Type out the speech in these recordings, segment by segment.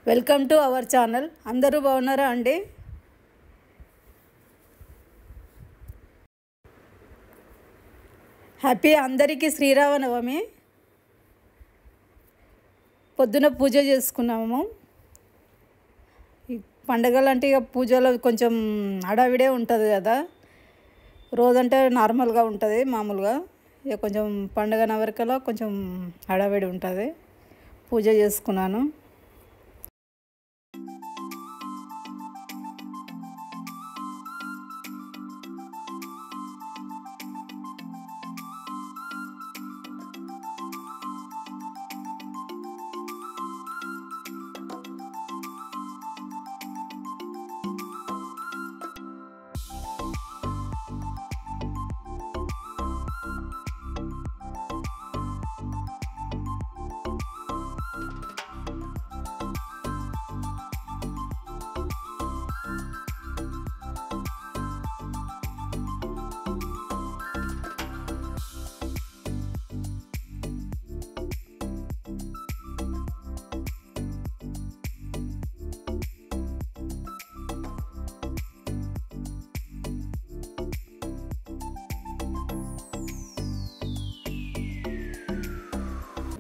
Welcome to our channel. అందరూ బాగున్నారా అండి? హ్యాపీ అందరికీ శ్రీరామనవమి. పొద్దున పూజ చేసుకున్నాము. ఈ పండగలంటే ఇక పూజలో కొంచెం హడావిడే ఉంటుంది కదా. రోజంటే నార్మల్గా ఉంటుంది మామూలుగా. ఇక కొంచెం పండగ నవరికలో కొంచెం హడావిడి ఉంటుంది. పూజ చేసుకున్నాను.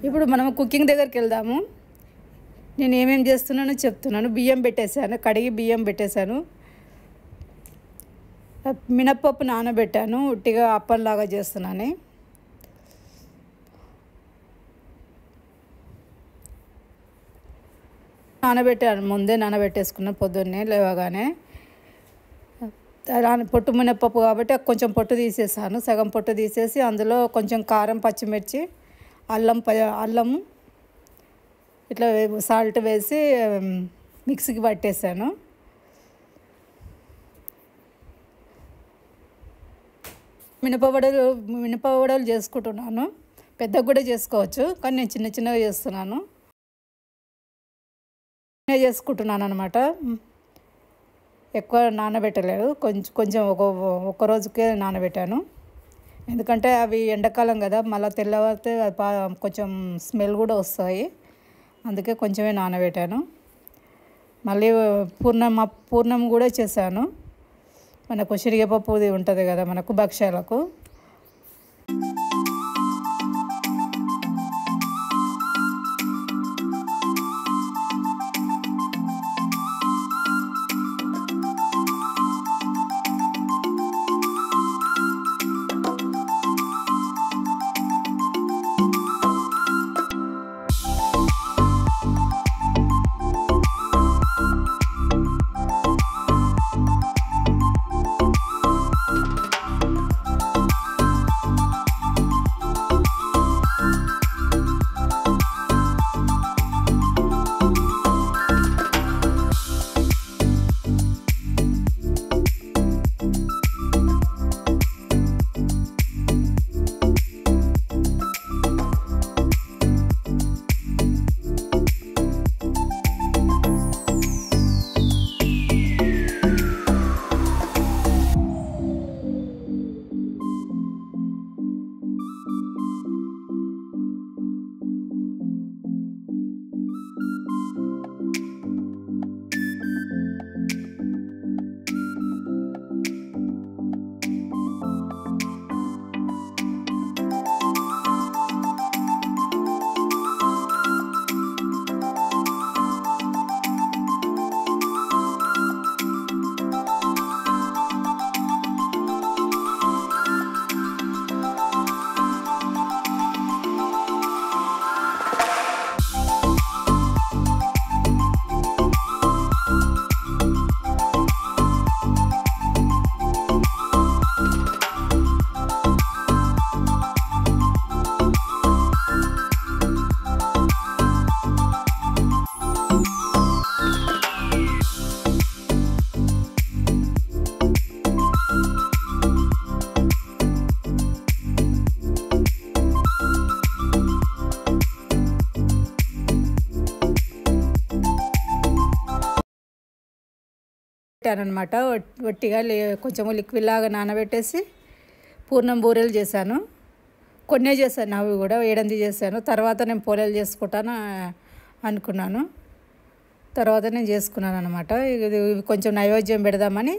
ఇప్పుడు మనం కుకింగ్ దగ్గరికి వెళ్దాము. నేను ఏమేమి చేస్తున్నానో చెప్తున్నాను. బియ్యం పెట్టేశాను, కడిగి బియ్యం పెట్టేశాను. మినప్పప్పు నానబెట్టాను, ఉట్టిగా అప్పంలాగా చేస్తున్నాను. ముందే నానబెట్టేసుకున్నాను పొద్దున్నే లేవగానే. పొట్టు మినప్పప్పు కాబట్టి కొంచెం పొట్టు తీసేసాను. సగం పొట్టు తీసేసి అందులో కొంచెం కారం, పచ్చిమిర్చి, అల్లము ఇట్లా సాల్ట్ వేసి మిక్సీకి పట్టేసాను. మినపవడలు చేసుకుంటున్నాను. పెద్దగా కూడా చేసుకోవచ్చు, కానీ నేను చిన్న చిన్నగా చేస్తున్నాను. నేను చేసుకుంటున్నాను అనమాట. ఎక్కువ నానబెట్టలేదు, కొంచెం ఒక రోజుకే నానబెట్టాను. ఎందుకంటే అవి ఎండాకాలం కదా, మళ్ళీ తెల్లవారితే కొంచెం స్మెల్ కూడా వస్తాయి. అందుకే కొంచెమే నానబెట్టాను. మళ్ళీ పూర్ణం కూడా చేశాను. మనకు శనగపప్పుది ఉంటుంది కదా మనకు భక్ష్యాలకు. అనమాట. ఒట్టిగా కొంచెం లిక్విడ్ లాగా నానబెట్టేసి పూర్ణం బూరెలు చేశాను. కొన్నే చేశాను, అవి కూడా 7 చేశాను. తర్వాత నేను పోలేలు చేసుకుంటాను అనుకున్నాను. తర్వాత నేను చేసుకున్నాను అనమాట. ఇది కొంచెం నైవేద్యం పెడదామని.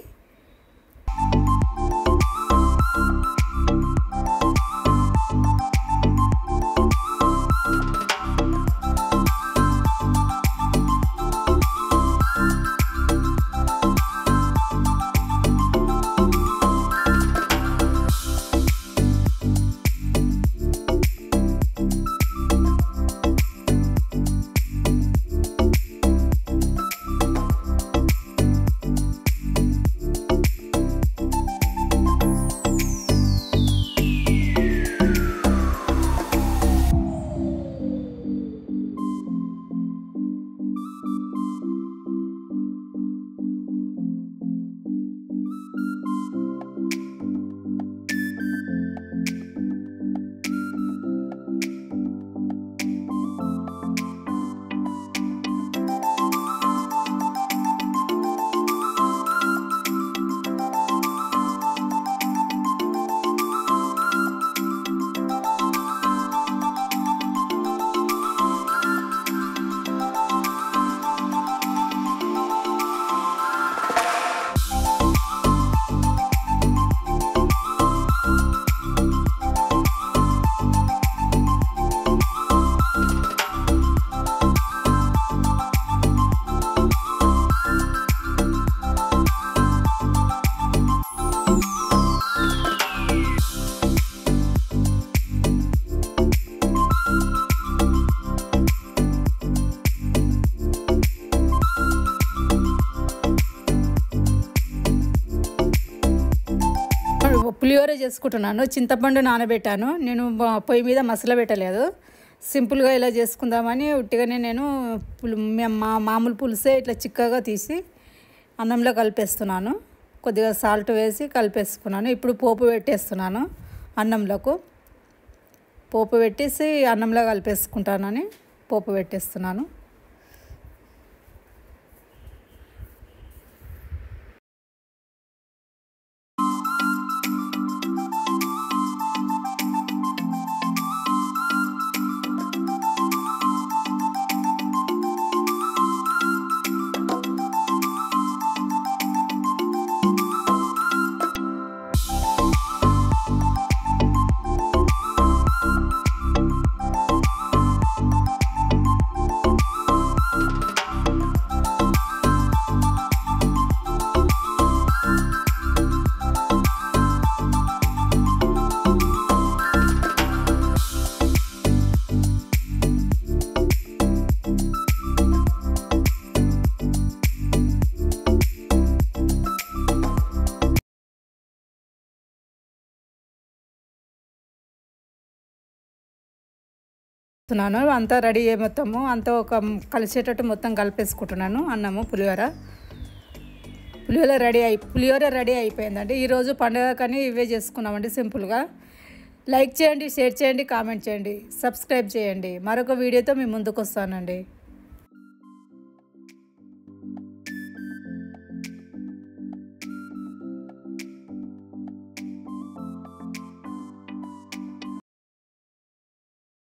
పులిహోర చేసుకుంటున్నాను. చింతపండు నానబెట్టాను. నేను పొయ్యి మీద మసాలా పెట్టలేదు. సింపుల్గా ఇలా చేసుకుందామని ఉట్టిగానే నేను మామూలు పులుసే ఇట్లా చిక్కగా తీసి అన్నంలో కలిపేస్తున్నాను. కొద్దిగా సాల్ట్ వేసి కలిపేసుకున్నాను. ఇప్పుడు పోపు పెట్టేస్తున్నాను. అన్నంలోకి పోపు పెట్టేసి అన్నంలో కలిపేసుకుంటానని పోపు పెట్టేస్తున్నాను. అంతా రెడీ మొత్తము అంతా ఒక కలిసేటట్టు మొత్తం కలిపేసుకుంటున్నాను. అన్నము పులిహోర రెడీ అయిపోయిందండి. ఈరోజు పండుగ కానీ ఇవే చేసుకున్నామండి సింపుల్గా. లైక్ చేయండి, షేర్ చేయండి, కామెంట్ చేయండి, సబ్స్క్రైబ్ చేయండి. మరొక వీడియోతో మీ ముందుకు వస్తానండి.